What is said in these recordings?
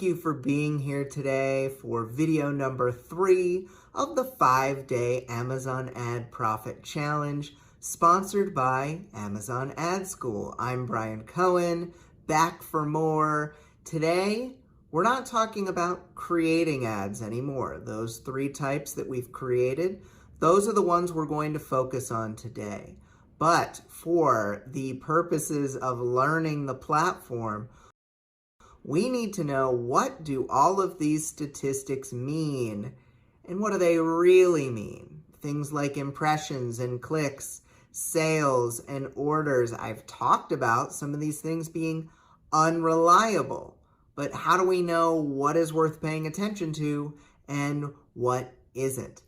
you for being here today for video number 3 of the 5-day Amazon Ad Profit Challenge, sponsored by Amazon Ad School. I'm Brian Cohen, back for more. Today, we're not talking about creating ads anymore. Those 3 types that we've created, those are the ones we're going to focus on today. But for the purposes of learning the platform, we need to know, what do all of these statistics mean, and what do they really mean? Things like impressions and clicks, sales and orders. I've talked about some of these things being unreliable, but how do we know what is worth paying attention to and what isn't?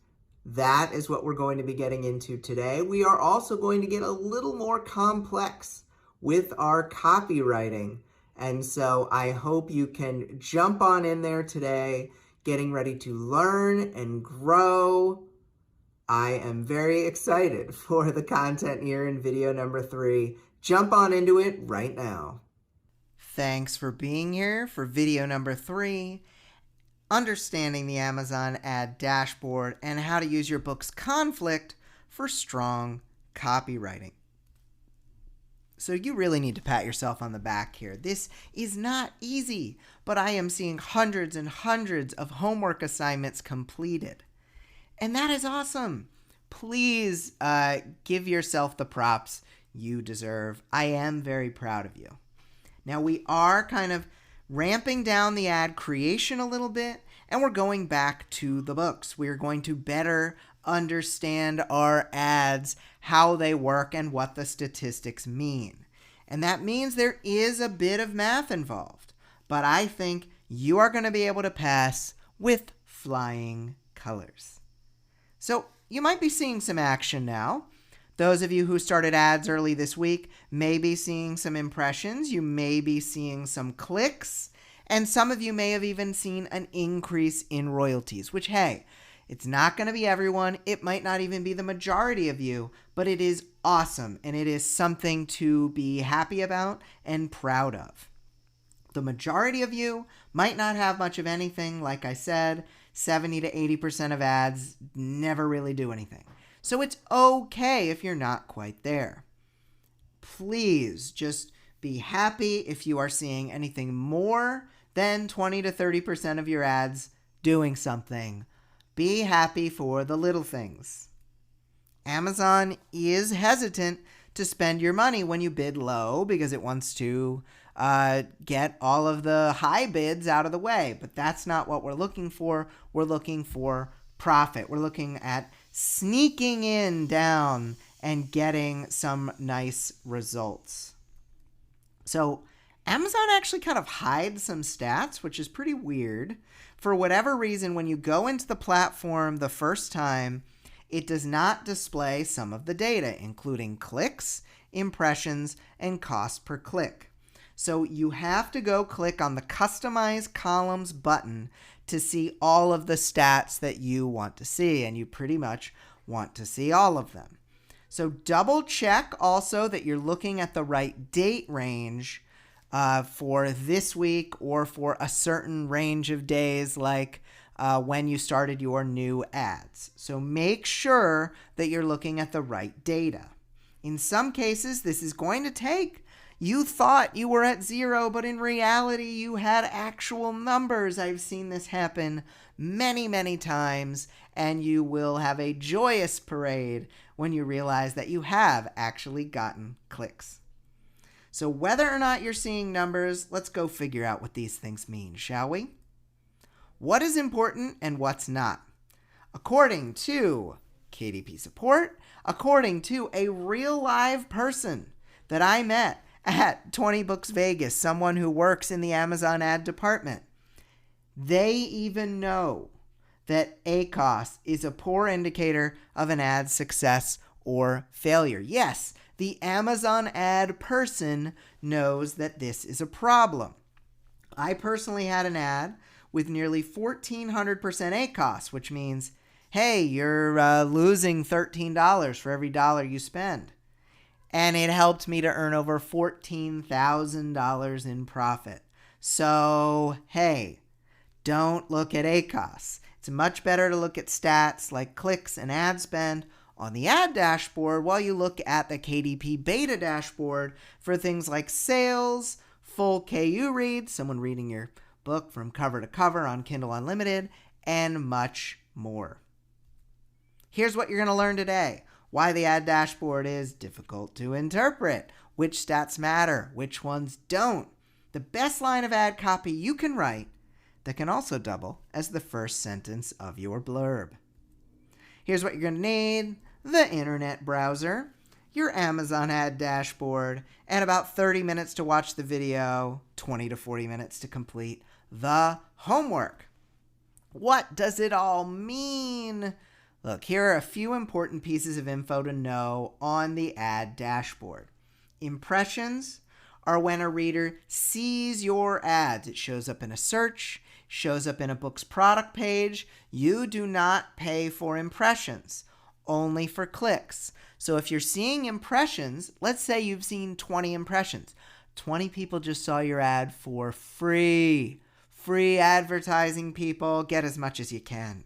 That is what we're going to be getting into today. We are also going to get a little more complex with our copywriting. And so I hope you can jump on in there today, getting ready to learn and grow. I am very excited for the content here in video number 3. Jump on into it right now. Thanks for being here for video number 3, understanding the Amazon ad dashboard and how to use your book's conflict for strong copywriting. So you really need to pat yourself on the back here. This is not easy, but I am seeing hundreds and hundreds of homework assignments completed. And that is awesome. Please give yourself the props you deserve. I am very proud of you. Now we are kind of ramping down the ad creation a little bit, and we're going back to the books. We are going to better understand our ads, how they work, and what the statistics mean. And that means there is a bit of math involved, but I think you are going to be able to pass with flying colors. So you might be seeing some action now. Those of you who started ads early this week may be seeing some impressions. You may be seeing some clicks, and some of you may have even seen an increase in royalties, which, hey, it's not going to be everyone. It might not even be the majority of you, but it is awesome, and it is something to be happy about and proud of. The majority of you might not have much of anything. Like I said, 70 to 80% of ads never really do anything. So it's okay if you're not quite there. Please just be happy if you are seeing anything more than 20 to 30% of your ads doing something. Be happy for the little things. Amazon is hesitant to spend your money when you bid low because it wants to get all of the high bids out of the way. But that's not what we're looking for. We're looking for profit. We're looking at sneaking in down and getting some nice results. So Amazon actually kind of hides some stats, which is pretty weird. For whatever reason, when you go into the platform the first time, it does not display some of the data, including clicks, impressions, and cost per click. So you have to go click on the Customize Columns button to see all of the stats that you want to see, and you pretty much want to see all of them. So double check also that you're looking at the right date range for this week or for a certain range of days, like when you started your new ads. So make sure that you're looking at the right data. In some cases, this is going to take, you thought you were at 0, but in reality, you had actual numbers. I've seen this happen many, many times, and you will have a joyous parade when you realize that you have actually gotten clicks. So whether or not you're seeing numbers, let's go figure out what these things mean, shall we? What is important and what's not? According to KDP Support, according to a real live person that I met at 20 Books Vegas, someone who works in the Amazon ad department, they even know that ACoS is a poor indicator of an ad's success or failure. Yes, the Amazon ad person knows that this is a problem. I personally had an ad with nearly 1,400% ACoS, which means, hey, you're losing $13 for every dollar you spend. And it helped me to earn over $14,000 in profit. So, hey, Don't look at ACoS. It's much better to look at stats like clicks and ad spend on the ad dashboard while you look at the KDP beta dashboard for things like sales, full KU reads, someone reading your book from cover to cover on Kindle Unlimited, and much more. Here's what you're going to learn today. Why the ad dashboard is difficult to interpret, which stats matter, which ones don't, the best line of ad copy you can write that can also double as the first sentence of your blurb. Here's what you're going to need: the internet browser, your Amazon ad dashboard, and about 30 minutes to watch the video, 20 to 40 minutes to complete the homework. What does it all mean? Look, here are a few important pieces of info to know on the ad dashboard. Impressions are when a reader sees your ads. It shows up in a search, shows up in a book's product page. You do not pay for impressions, only for clicks. So if you're seeing impressions, let's say you've seen 20 impressions. 20 people just saw your ad for free. Free advertising, people. Get as much as you can.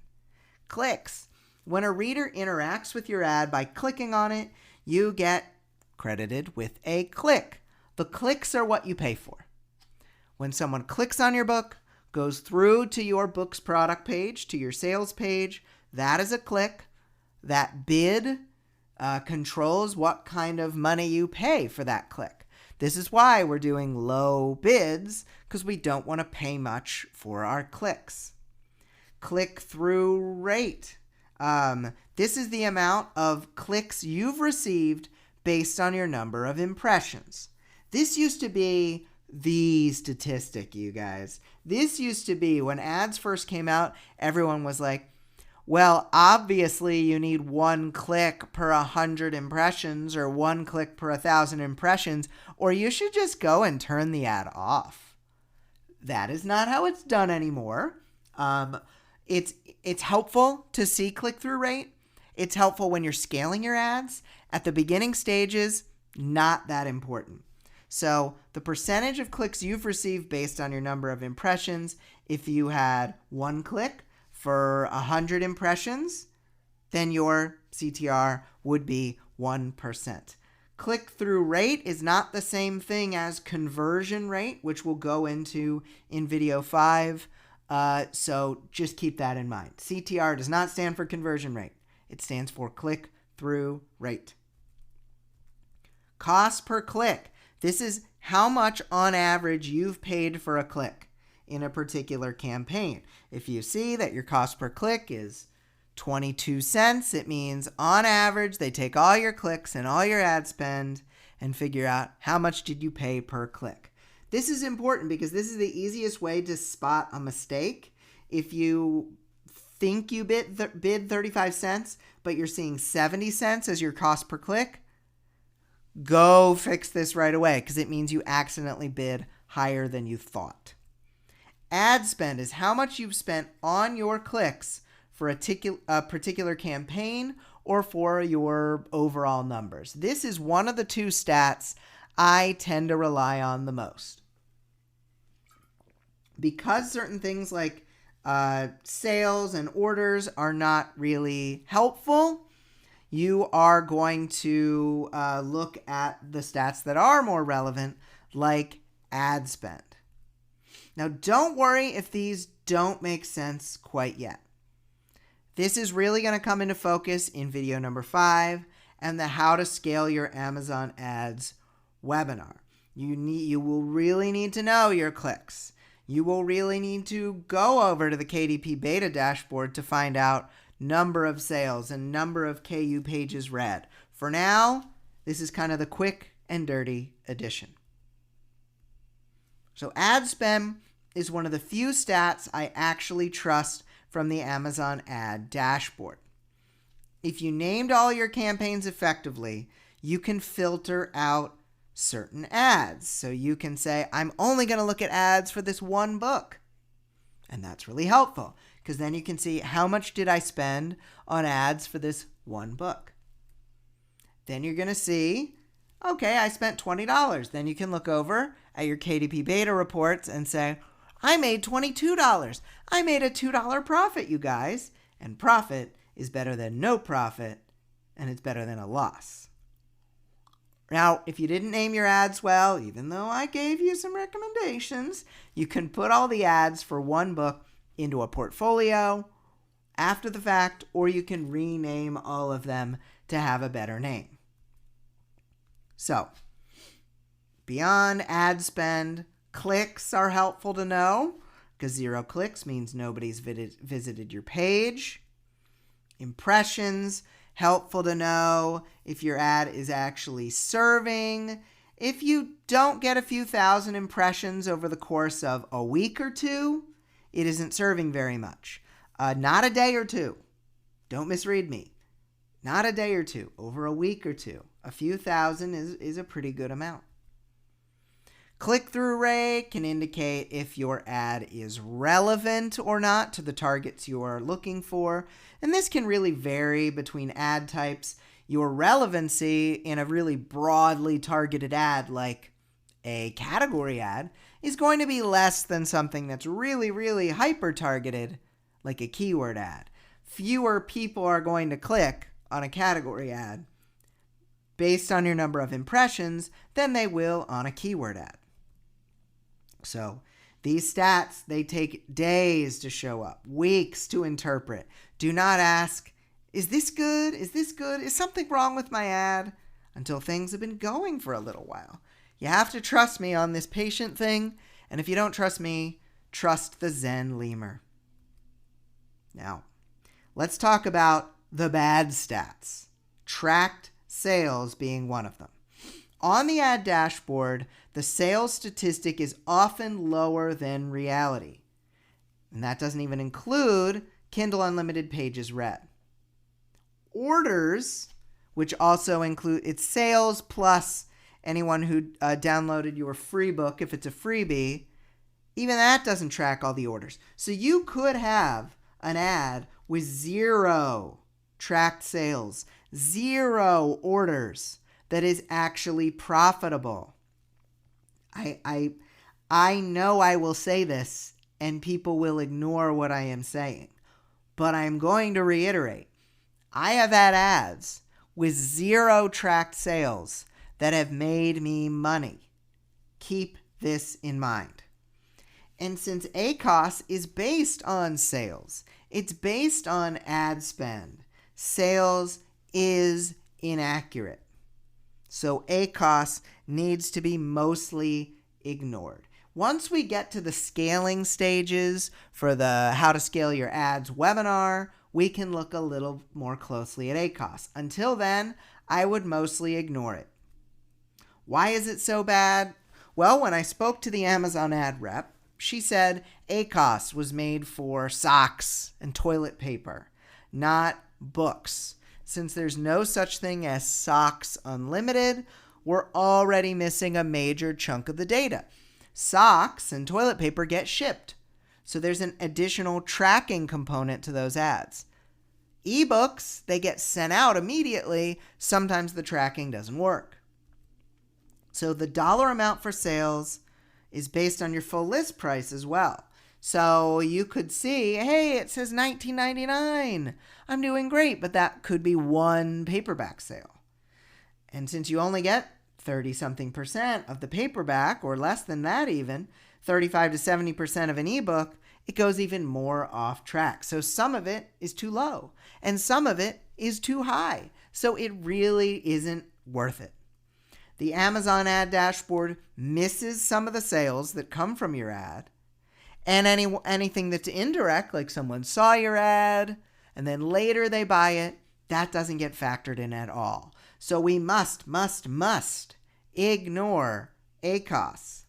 Clicks. When a reader interacts with your ad by clicking on it, you get credited with a click. The clicks are what you pay for. When someone clicks on your book, goes through to your book's product page, to your sales page, that is a click. That bid controls what kind of money you pay for that click. This is why we're doing low bids, because we don't want to pay much for our clicks. Click-through rate. This is the amount of clicks you've received based on your number of impressions. This used to be the statistic, you guys. This used to be when ads first came out, everyone was like, well, obviously you need 1 click per 100 impressions or 1 click per 1,000 impressions, or you should just go and turn the ad off. That is not how it's done anymore. It's helpful to see click-through rate. It's helpful when you're scaling your ads. At the beginning stages, not that important. So the percentage of clicks you've received based on your number of impressions, if you had 1 click for 100 impressions, then your CTR would be 1%. Click-through rate is not the same thing as conversion rate, which we'll go into in video 5. So just keep that in mind. CTR does not stand for conversion rate. It stands for click-through rate. Cost per click. This is how much on average you've paid for a click in a particular campaign. If you see that your cost per click is 22 cents, it means on average they take all your clicks and all your ad spend and figure out how much did you pay per click. This is important because this is the easiest way to spot a mistake. If you think you bid 35 cents, but you're seeing 70 cents as your cost per click, go fix this right away because it means you accidentally bid higher than you thought. Ad spend is how much you've spent on your clicks for a particular campaign or for your overall numbers. This is one of the 2 stats I tend to rely on the most. Because certain things like sales and orders are not really helpful, you are going to look at the stats that are more relevant, like ad spend. Now, don't worry if these don't make sense quite yet. This is really going to come into focus in video number 5 and the How to Scale Your Amazon Ads webinar. You will really need to know your clicks. You will really need to go over to the KDP beta dashboard to find out number of sales and number of KU pages read. For now, this is kind of the quick and dirty edition. So ad spend is one of the few stats I actually trust from the Amazon ad dashboard. If you named all your campaigns effectively, you can filter out certain ads. So you can say, I'm only going to look at ads for this one book. And that's really helpful because then you can see how much did I spend on ads for this one book. Then you're going to see, okay, I spent $20. Then you can look over at your KDP beta reports and say, I made $22. I made a $2 profit, you guys. And profit is better than no profit, and it's better than a loss. Now, if you didn't name your ads well, even though I gave you some recommendations, you can put all the ads for one book into a portfolio after the fact, or you can rename all of them to have a better name. So, beyond ad spend, clicks are helpful to know, because 0 clicks means nobody's visited your page. Impressions, helpful to know if your ad is actually serving. If you don't get a few thousand impressions over the course of a week or two, it isn't serving very much. Not a day or two. Don't misread me. Not a day or two. Over a week or two. A few thousand is a pretty good amount. Click-through rate can indicate if your ad is relevant or not to the targets you are looking for. And this can really vary between ad types. Your relevancy in a really broadly targeted ad, like a category ad, is going to be less than something that's really, really hyper-targeted, like a keyword ad. Fewer people are going to click on a category ad based on your number of impressions than they will on a keyword ad. So these stats, they take days to show up, weeks to interpret. Do not ask, is this good? Is this good? Is something wrong with my ad? Until things have been going for a little while. You have to trust me on this patient thing. And if you don't trust me, trust the Zen lemur. Now, let's talk about the bad stats. Tracked sales being one of them. On the ad dashboard, the sales statistic is often lower than reality. And that doesn't even include Kindle Unlimited pages read. Orders, which also include its sales plus anyone who downloaded your free book, if it's a freebie, even that doesn't track all the orders. So you could have an ad with 0 tracked sales, 0 orders that is actually profitable. I know I will say this and people will ignore what I am saying, but I'm going to reiterate. I have had ads with 0 tracked sales that have made me money. Keep this in mind. And since ACOS is based on sales, it's based on ad spend. Sales is inaccurate. So ACOS needs to be mostly ignored. Once we get to the scaling stages for the How to Scale Your Ads webinar, we can look a little more closely at ACOS. Until then, I would mostly ignore it. Why is it so bad? Well, when I spoke to the Amazon ad rep, she said ACOS was made for socks and toilet paper, not books. Since there's no such thing as Socks Unlimited, we're already missing a major chunk of the data. Socks and toilet paper get shipped, so there's an additional tracking component to those ads. Ebooks, they get sent out immediately. Sometimes the tracking doesn't work. So the dollar amount for sales is based on your full list price as well. So you could see, hey, it says $19.99. I'm doing great, but that could be one paperback sale. And since you only get 30-something% of the paperback, or less than that even, 35 to 70% of an ebook, it goes even more off track. So some of it is too low, and some of it is too high. So it really isn't worth it. The Amazon ad dashboard misses some of the sales that come from your ad, and anything that's indirect, like someone saw your ad and then later they buy it, that doesn't get factored in at all. So we must ignore ACOS.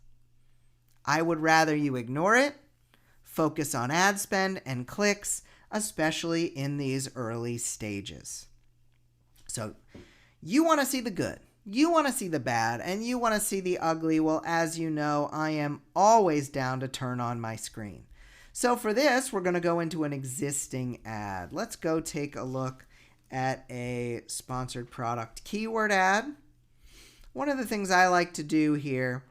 I would rather you ignore it, focus on ad spend and clicks, especially in these early stages. So you want to see the good. You want to see the bad, and you want to see the ugly. Well, as you know, I am always down to turn on my screen. So for this, we're going to go into an existing ad. Let's go take a look at a sponsored product keyword ad. One of the things I like to do here,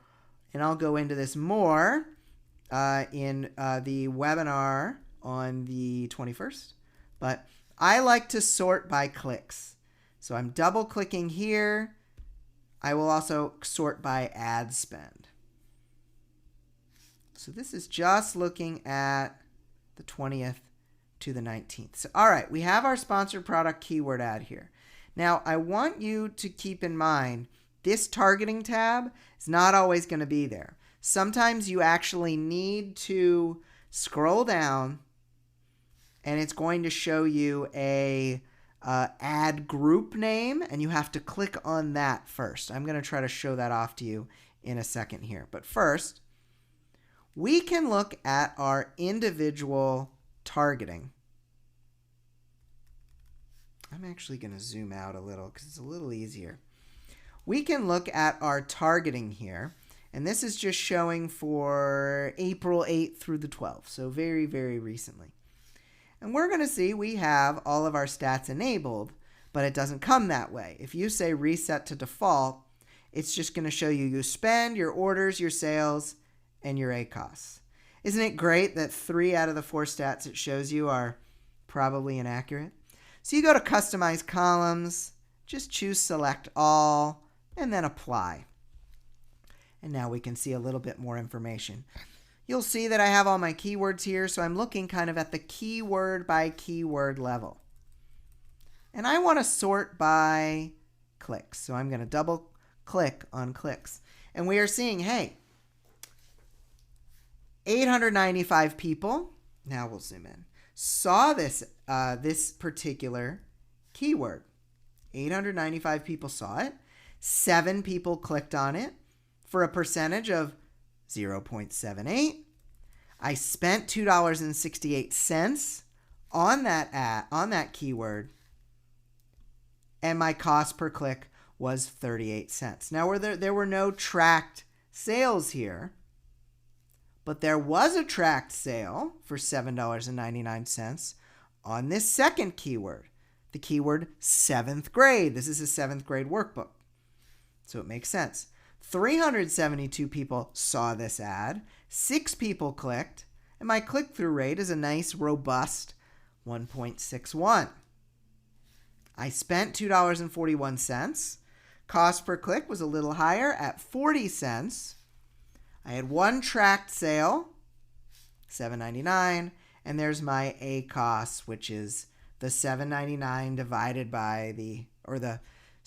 and I'll go into this more, in the webinar on the 21st, but I like to sort by clicks. So I'm double clicking here. I will also sort by ad spend. So this is just looking at the 20th to the 19th. So, all right, we have our sponsored product keyword ad here. Now, I want you to keep in mind this targeting tab is not always going to be there. Sometimes you actually need to scroll down and it's going to show you a ad group name, and you have to click on that first. I'm going to try to show that off to you in a second here. But first, we can look at our individual targeting. I'm actually going to zoom out a little because it's a little easier. We can look at our targeting here, and this is just showing for April 8th through the 12th, so very, very recently. And we're going to see we have all of our stats enabled, but it doesn't come that way. If you say reset to default, it's just going to show you your spend, your orders, your sales, and your ACOS. Isn't it great that 3 out of the 4 stats it shows you are probably inaccurate? So you go to Customize Columns, just choose Select All, and then Apply. And now we can see a little bit more information. You'll see that I have all my keywords here, so I'm looking kind of at the keyword by keyword level. And I want to sort by clicks, so I'm going to double click on clicks. And we are seeing, hey, 895 people, now we'll zoom in, saw this particular keyword. 895 people saw it. 7 people clicked on it for a percentage of 0.78. I spent $2.68 on that keyword, and my cost per click was 38 cents. Now, there were no tracked sales here, but there was a tracked sale for $7.99 on this second keyword, the keyword 7th grade. This is a 7th grade workbook, so it makes sense. 372 people saw this ad, 6 people clicked, and my click-through rate is a nice, robust 1.61. I spent $2.41. Cost per click was a little higher at 40 cents. I had 1 tracked sale, $7.99, and there's my ACOS, which is the $7.99 divided by the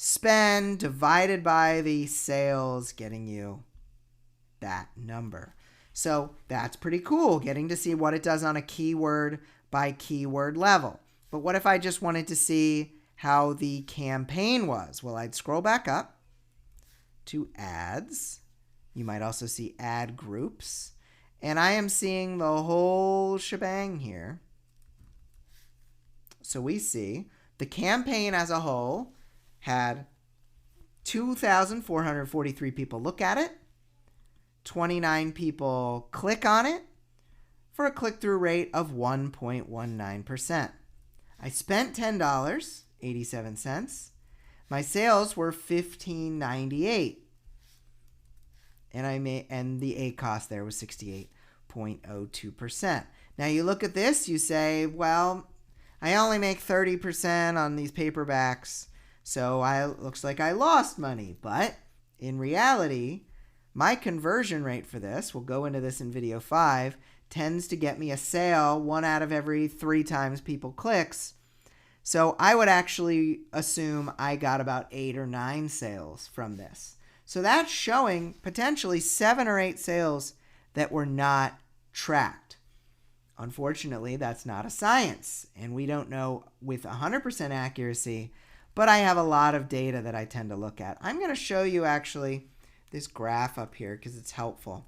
spend divided by the sales, getting you that number. So that's pretty cool, getting to see what it does on a keyword by keyword level. But what if I just wanted to see how the campaign was? Well, I'd scroll back up to ads. You might also see ad groups. And I am seeing the whole shebang here. So we see the campaign as a whole had 2,443 people look at it, 29 people click on it, for a click-through rate of 1.19%. I spent $10.87. My sales were $15.98. And the ACOS there was 68.02%. Now you look at this, you say, well, I only make 30% on these paperbacks, so looks like I lost money. But in reality, my conversion rate for this, we'll go into this in video 5, tends to get me a sale 1 out of every 3 times people clicks. So I would actually assume I got about 8 or 9 sales from this. So that's showing potentially 7 or 8 sales that were not tracked. Unfortunately, that's not a science, and we don't know with 100% accuracy, but I have a lot of data that I tend to look at. I'm going to show you actually this graph up here because it's helpful.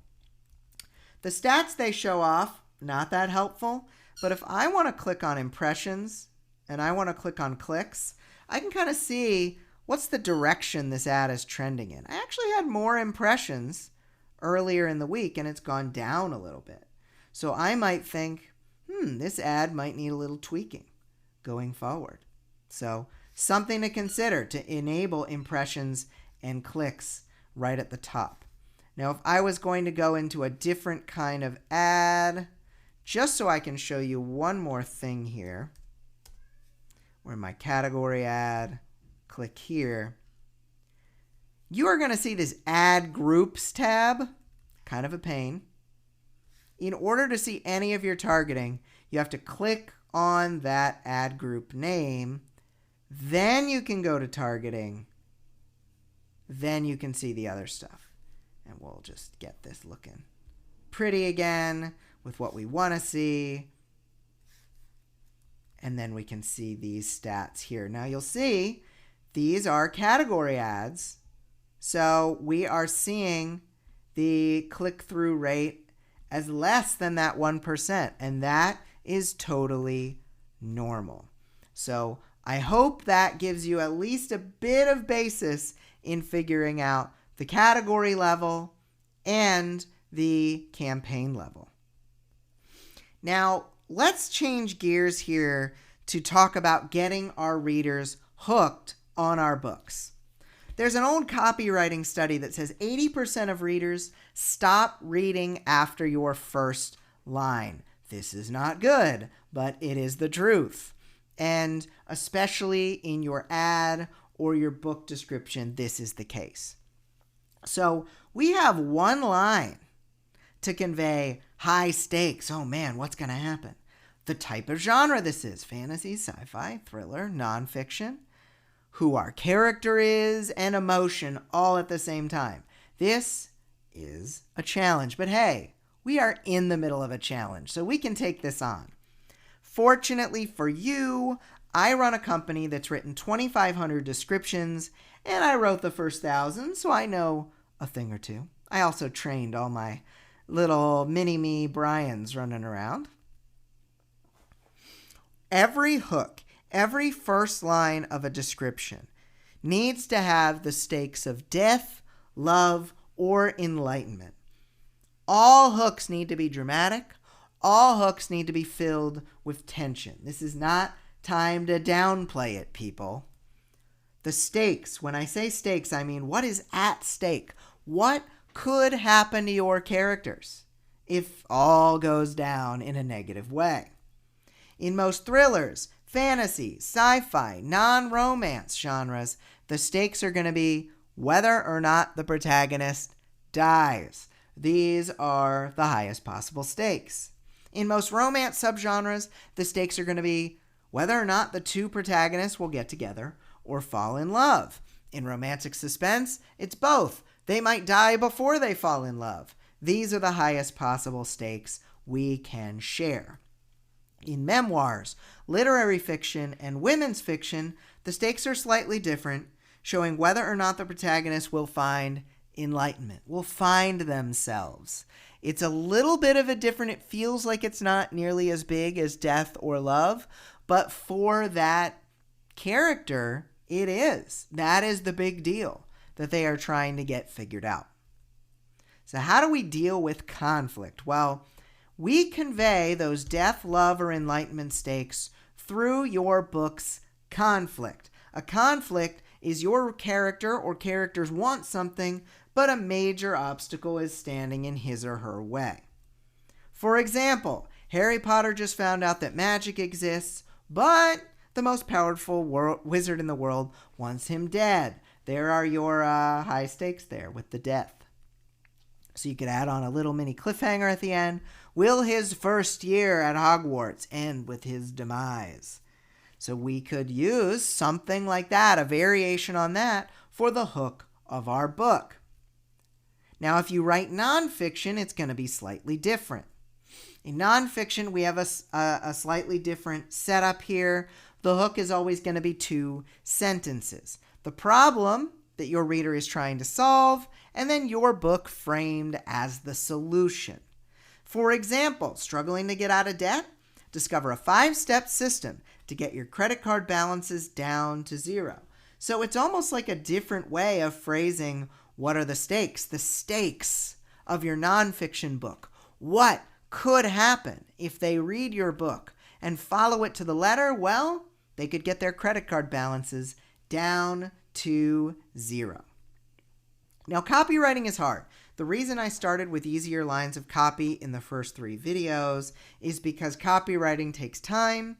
The stats they show off, not that helpful, but if I want to click on impressions and I want to click on clicks, I can kind of see what's the direction this ad is trending in. I actually had more impressions earlier in the week and it's gone down a little bit. So I might think, this ad might need a little tweaking going forward. So something to consider to enable impressions and clicks right at the top. Now, if I was going to go into a different kind of ad, just so I can show you one more thing here, we're in my category ad, click here. You are going to see this Add Groups tab, kind of a pain. In order to see any of your targeting, you have to click on that ad group name. Then you can go to targeting. Then you can see the other stuff. And we'll just get this looking pretty again with what we want to see. And then we can see these stats here. Now you'll see these are category ads. So we are seeing the click-through rate as less than that 1%, and that is totally normal. So I hope that gives you at least a bit of basis in figuring out the category level and the campaign level. Now, let's change gears here to talk about getting our readers hooked on our books. There's an old copywriting study that says 80% of readers stop reading after your first line. This is not good, but it is the truth. And especially in your ad or your book description, this is the case. So we have one line to convey high stakes. Oh man, what's going to happen? The type of genre this is: fantasy, sci-fi, thriller, nonfiction. Who our character is, and emotion all at the same time. This is a challenge, but hey, we are in the middle of a challenge, so we can take this on. Fortunately for you, I run a company that's written 2,500 descriptions, and I wrote the first 1,000, so I know a thing or two. I also trained all my little mini-me Brians running around. Every hook, every first line of a description needs to have the stakes of death, love, or enlightenment. All hooks need to be dramatic. All hooks need to be filled with tension. This is not time to downplay it, people. The stakes, when I say stakes, I mean what is at stake? What could happen to your characters if all goes down in a negative way? In most thrillers, fantasy, sci-fi, non-romance genres, the stakes are going to be whether or not the protagonist dies. These are the highest possible stakes. In most romance subgenres, the stakes are going to be whether or not the two protagonists will get together or fall in love. In romantic suspense, it's both. They might die before they fall in love. These are the highest possible stakes we can share. In memoirs, literary fiction, and women's fiction, the stakes are slightly different, showing whether or not the protagonist will find enlightenment, will find themselves. It's a little bit of a different, it feels like it's not nearly as big as death or love, but for that character, it is. That is the big deal that they are trying to get figured out. So how do we deal with conflict? Well, we convey those death, love, or enlightenment stakes through your book's conflict. A conflict is your character or characters want something, but a major obstacle is standing in his or her way. For example, Harry Potter just found out that magic exists, but the most powerful wizard in the world wants him dead. There are your high stakes there with the death. So you could add on a little mini cliffhanger at the end. Will his first year at Hogwarts end with his demise? So we could use something like that, a variation on that, for the hook of our book. Now, if you write nonfiction, it's going to be slightly different. In nonfiction, we have a slightly different setup here. The hook is always going to be 2 sentences. The problem that your reader is trying to solve, and then your book framed as the solution. For example, struggling to get out of debt? Discover a 5-step system to get your credit card balances down to 0. So it's almost like a different way of phrasing what are the stakes of your nonfiction book. What could happen if they read your book and follow it to the letter? Well, they could get their credit card balances down to 0. Now, copywriting is hard. The reason I started with easier lines of copy in the first 3 videos is because copywriting takes time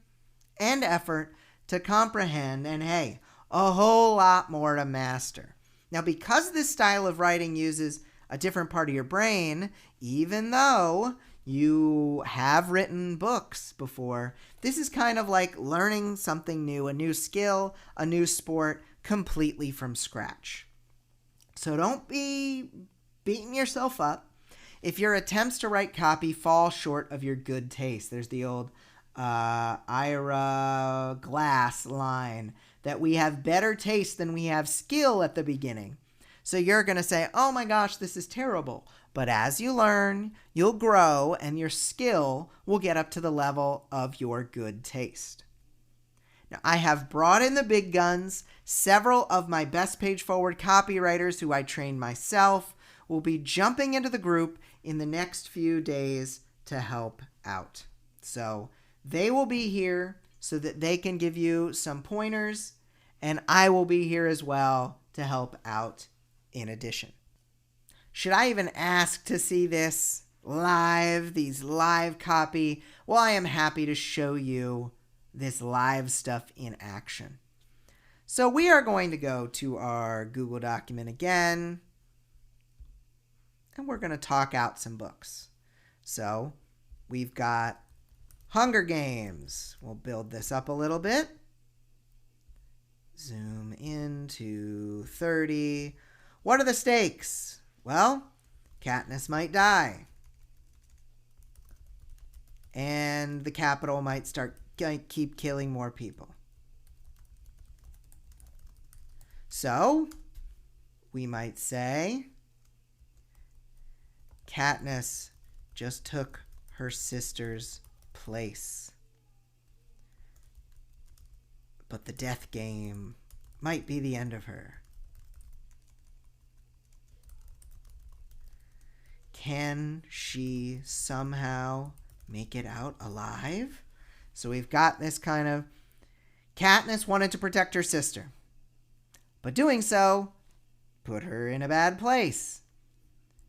and effort to comprehend, and hey, a whole lot more to master. Now, because this style of writing uses a different part of your brain, even though you have written books before, this is kind of like learning something new, a new skill, a new sport, completely from scratch. So don't be beating yourself up if your attempts to write copy fall short of your good taste. There's the old Ira Glass line that we have better taste than we have skill at the beginning. So you're going to say, oh my gosh, this is terrible. But as you learn, you'll grow and your skill will get up to the level of your good taste. Now, I have brought in the big guns. Several of my best page forward copywriters who I trained myself will be jumping into the group in the next few days to help out. So they will be here so that they can give you some pointers, and I will be here as well to help out in addition. Should I even ask to see this live, these live copy? Well, I am happy to show you this live stuff in action. So we are going to go to our Google document again, and we're going to talk out some books. So we've got Hunger Games. We'll build this up a little bit. Zoom in to 30. What are the stakes? Well, Katniss might die. And the Capitol might keep killing more people. So, we might say, Katniss just took her sister's place. But the death game might be the end of her. Can she somehow make it out alive? So we've got this kind of, Katniss wanted to protect her sister, but doing so put her in a bad place.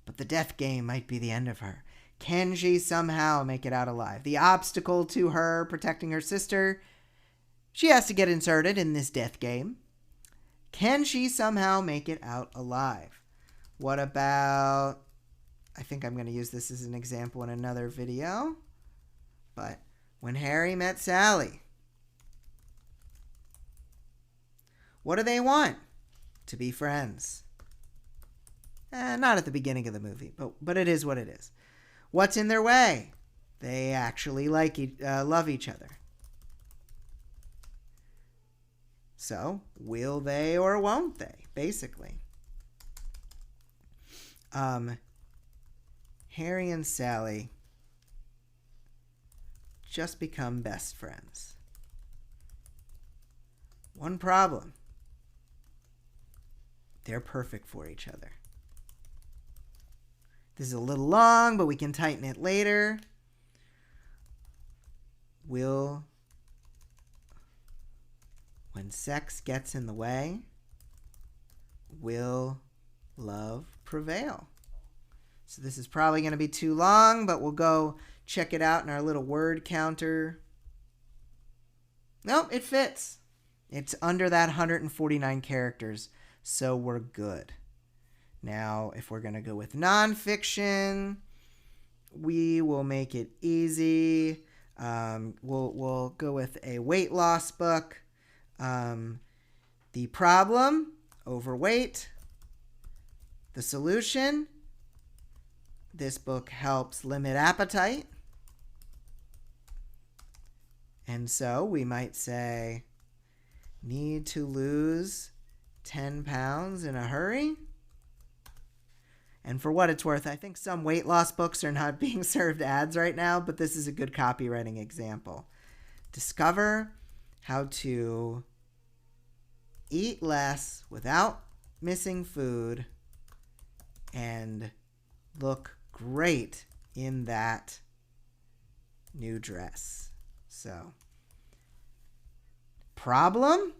But the death game might be the end of her. Can she somehow make it out alive? The obstacle to her protecting her sister, she has to get inserted in this death game. Can she somehow make it out alive? What about, I think I'm going to use this as an example in another video, but when Harry met Sally, what do they want? To be friends. Not at the beginning of the movie, but it is what it is. What's in their way? They actually love each other. So, will they or won't they, basically? Harry and Sally just become best friends. One problem. They're perfect for each other. This is a little long, but we can tighten it later. When sex gets in the way, will love prevail? So this is probably going to be too long, but we'll go check it out in our little word counter. Nope, it fits. It's under that 149 characters, so we're good. Now, if we're going to go with nonfiction, we will make it easy. We'll go with a weight loss book. The problem, overweight. The solution, this book helps limit appetite. And so we might say, need to lose 10 pounds in a hurry. And for what it's worth, I think some weight loss books are not being served ads right now, but this is a good copywriting example. Discover how to eat less without missing food and look great in that new dress. So, problem?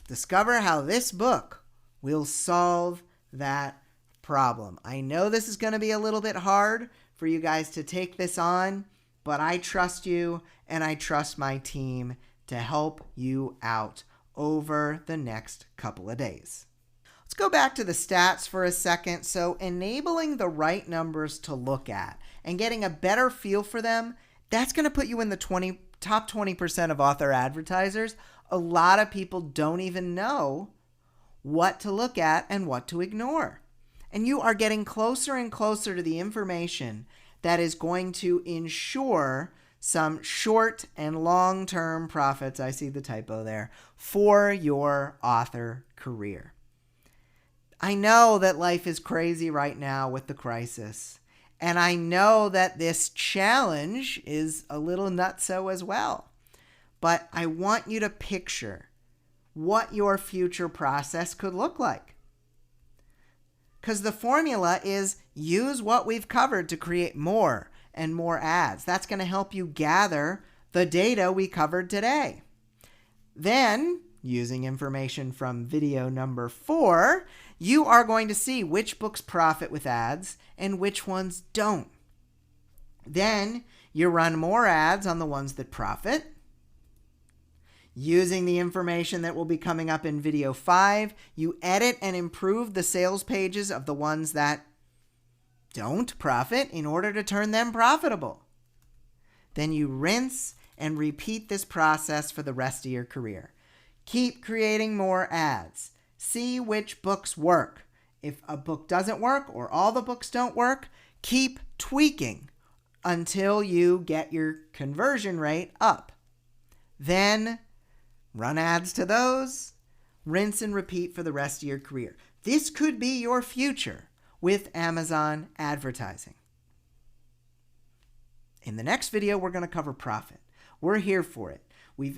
Discover how this book will solve that problem. I know this is going to be a little bit hard for you guys to take this on, but I trust you and I trust my team to help you out over the next couple of days. Let's go back to the stats for a second. So enabling the right numbers to look at and getting a better feel for them, that's going to put you in the top 20% of author advertisers. A lot of people don't even know what to look at and what to ignore. And you are getting closer and closer to the information that is going to ensure some short and long-term profits, I see the typo there, for your author career. I know that life is crazy right now with the crisis, and I know that this challenge is a little nutso as well. But I want you to picture what your future process could look like. Because the formula is use what we've covered to create more and more ads. That's going to help you gather the data we covered today. Then, using information from video number 4, you are going to see which books profit with ads and which ones don't. Then, you run more ads on the ones that profit. Using the information that will be coming up in video 5, you edit and improve the sales pages of the ones that don't profit in order to turn them profitable. Then you rinse and repeat this process for the rest of your career. Keep creating more ads. See which books work. If a book doesn't work or all the books don't work, keep tweaking until you get your conversion rate up. Then run ads to those, rinse and repeat for the rest of your career. This could be your future with Amazon advertising. In the next video, we're going to cover profit. We're here for it.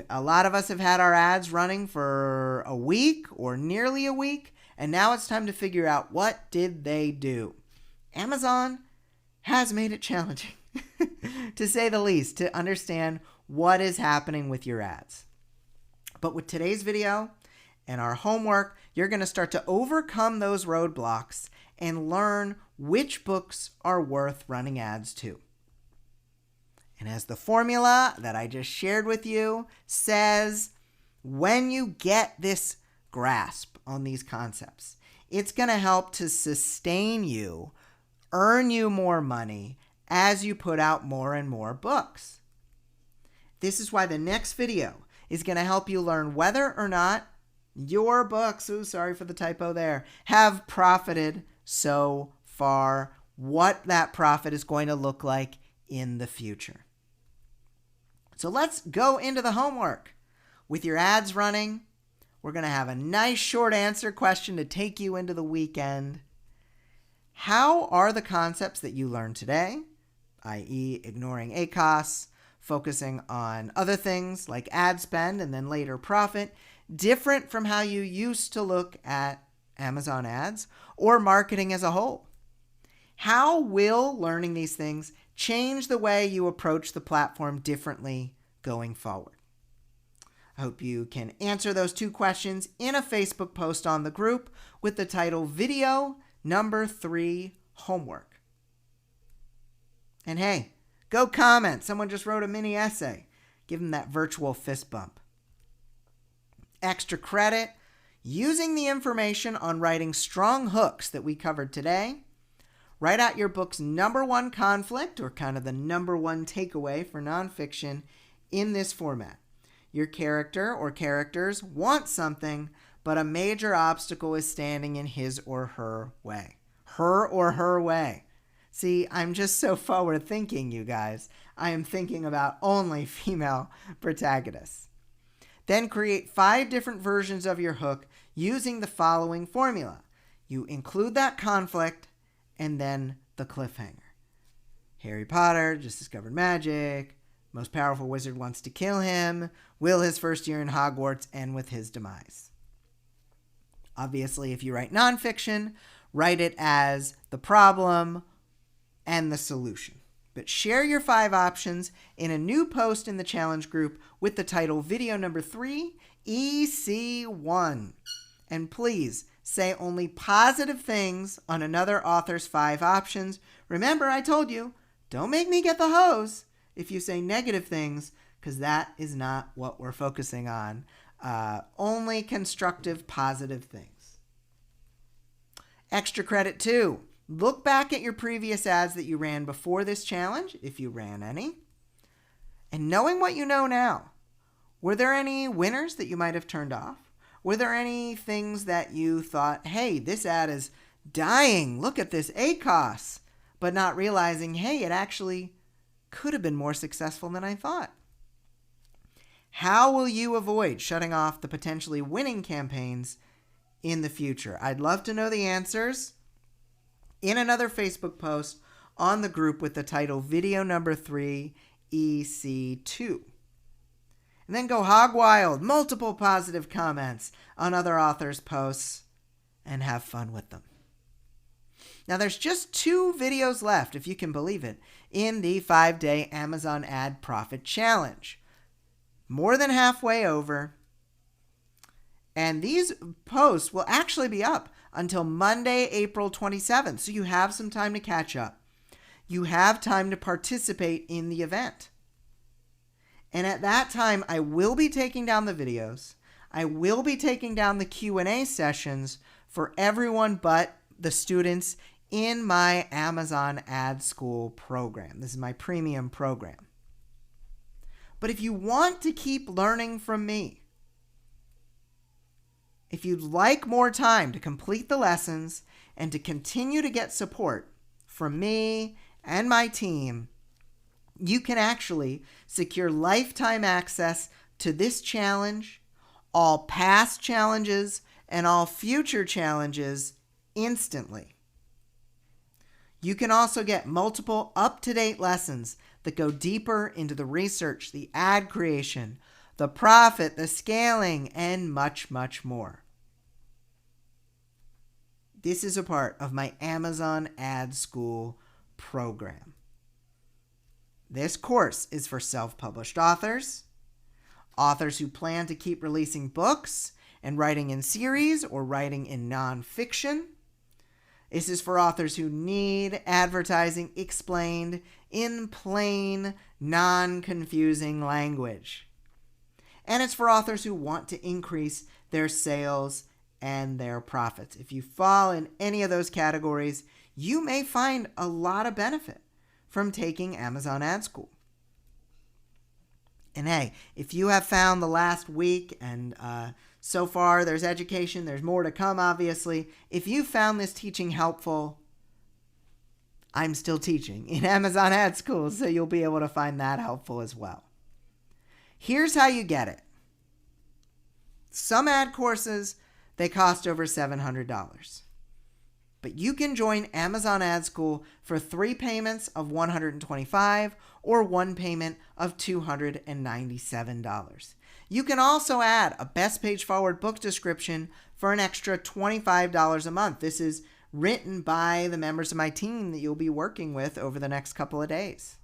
A lot of us have had our ads running for a week or nearly a week, and now it's time to figure out what did they do. Amazon has made it challenging, to say the least, to understand what is happening with your ads. But with today's video and our homework, you're going to start to overcome those roadblocks and learn which books are worth running ads to. And as the formula that I just shared with you says, when you get this grasp on these concepts, it's going to help to sustain you, earn you more money as you put out more and more books. This is why the next video is going to help you learn whether or not your books, sorry for the typo there, have profited so far, what that profit is going to look like in the future. So let's go into the homework. With your ads running, we're going to have a nice short answer question to take you into the weekend. How are the concepts that you learned today, i.e. ignoring ACOS, focusing on other things like ad spend and then later profit, different from how you used to look at Amazon ads or marketing as a whole? How will learning these things change the way you approach the platform differently going forward? I hope you can answer those 2 questions in a Facebook post on the group with the title Video Number 3 Homework. And hey, go comment. Someone just wrote a mini essay. Give them that virtual fist bump. Extra credit. Using the information on writing strong hooks that we covered today, write out your book's number 1 conflict, or kind of the number 1 takeaway for nonfiction, in this format. Your character or characters want something, but a major obstacle is standing in his or her way. Her or her way. See, I'm just so forward thinking, you guys. I am thinking about only female protagonists. Then create 5 different versions of your hook using the following formula. You include that conflict and then the cliffhanger. Harry Potter just discovered magic. Most powerful wizard wants to kill him. Will his first year in Hogwarts end with his demise? Obviously, if you write nonfiction, write it as the problem and the solution. But share your 5 options in a new post in the challenge group with the title Video Number 3 EC1. And please Say only positive things on another author's 5 options. Remember, I told you, don't make me get the hose if you say negative things, because that is not what we're focusing on. Only constructive, positive things. Extra credit 2. Look back at your previous ads that you ran before this challenge, if you ran any. And knowing what you know now, were there any winners that you might have turned off? Were there any things that you thought, hey, this ad is dying, look at this ACOS, but not realizing, hey, it actually could have been more successful than I thought? How will you avoid shutting off the potentially winning campaigns in the future? I'd love to know the answers in another Facebook post on the group with the title Video Number 3 EC2. And then go hog wild, multiple positive comments on other authors' posts, and have fun with them. Now there's just 2 videos left, if you can believe it, in the 5-day Amazon Ad Profit Challenge. More than halfway over. And these posts will actually be up until Monday, April 27th. So you have some time to catch up. You have time to participate in the event. And at that time, I will be taking down the videos. I will be taking down the Q&A sessions for everyone but the students in my Amazon Ad School program. This is my premium program. But if you want to keep learning from me, if you'd like more time to complete the lessons and to continue to get support from me and my team, you can actually secure lifetime access to this challenge, all past challenges, and all future challenges instantly. You can also get multiple up-to-date lessons that go deeper into the research, the ad creation, the profit, the scaling, and much, much more. This is a part of my Amazon Ad School program. This course is for self-published authors, authors who plan to keep releasing books and writing in series or writing in nonfiction. This is for authors who need advertising explained in plain, non-confusing language. And it's for authors who want to increase their sales and their profits. If you fall in any of those categories, you may find a lot of benefit from taking Amazon Ad School. And hey, if you have found the last week, and so far there's education, there's more to come obviously, if you found this teaching helpful, I'm still teaching in Amazon Ad School, so you'll be able to find that helpful as well. Here's how you get it. Some ad courses, they cost over $700. But you can join Amazon Ad School for 3 payments of $125 or 1 payment of $297. You can also add a Best Page Forward book description for an extra $25 a month. This is written by the members of my team that you'll be working with over the next couple of days.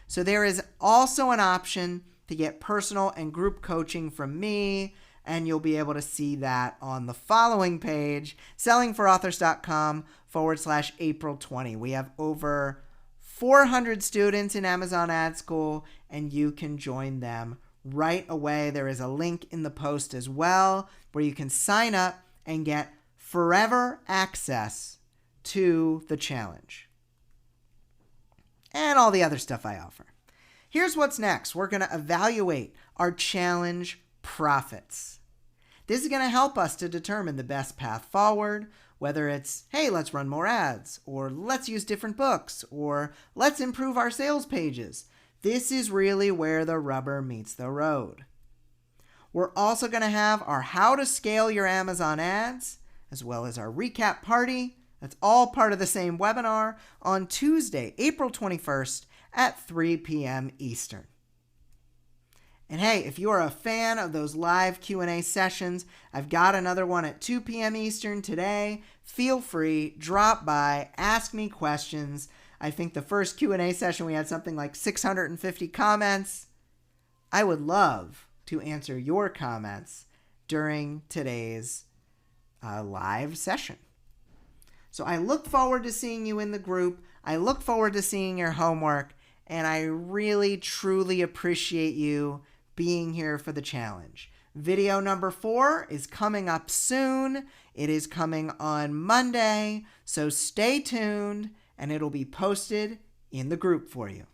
So there is also an option to get personal and group coaching from me, and you'll be able to see that on the following page, sellingforauthors.com/April 20. We have over 400 students in Amazon Ad School, and you can join them right away. There is a link in the post as well where you can sign up and get forever access to the challenge and all the other stuff I offer. Here's what's next. We're going to evaluate our challenge profits. This is going to help us to determine the best path forward, whether it's, hey, let's run more ads, or let's use different books, or let's improve our sales pages. This is really where the rubber meets the road. We're also going to have our How to Scale Your Amazon Ads, as well as our recap party. That's all part of the same webinar on Tuesday, April 21st at 3 p.m. Eastern. And hey, if you are a fan of those live Q&A sessions, I've got another one at 2 p.m. Eastern today. Feel free, drop by, ask me questions. I think the first Q&A session we had something like 650 comments. I would love to answer your comments during today's live session. So I look forward to seeing you in the group. I look forward to seeing your homework, and I really, truly appreciate you being here for the challenge. Video number 4 is coming up soon. It is coming on Monday, so stay tuned, and it'll be posted in the group for you.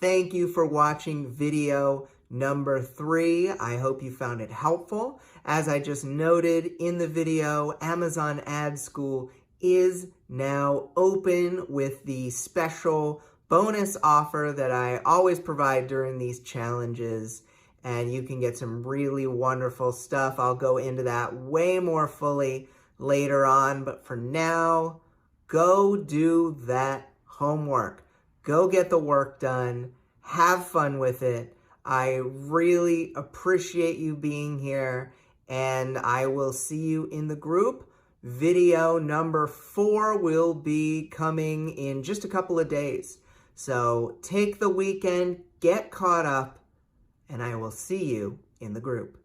Thank you for watching video number 3. I hope you found it helpful. As I just noted in the video, Amazon Ad School is now open with the special bonus offer that I always provide during these challenges. And you can get some really wonderful stuff. I'll go into that way more fully later on. But for now, go do that homework. Go get the work done. Have fun with it. I really appreciate you being here. And I will see you in the group. Video number 4 will be coming in just a couple of days. So take the weekend, get caught up, and I will see you in the group.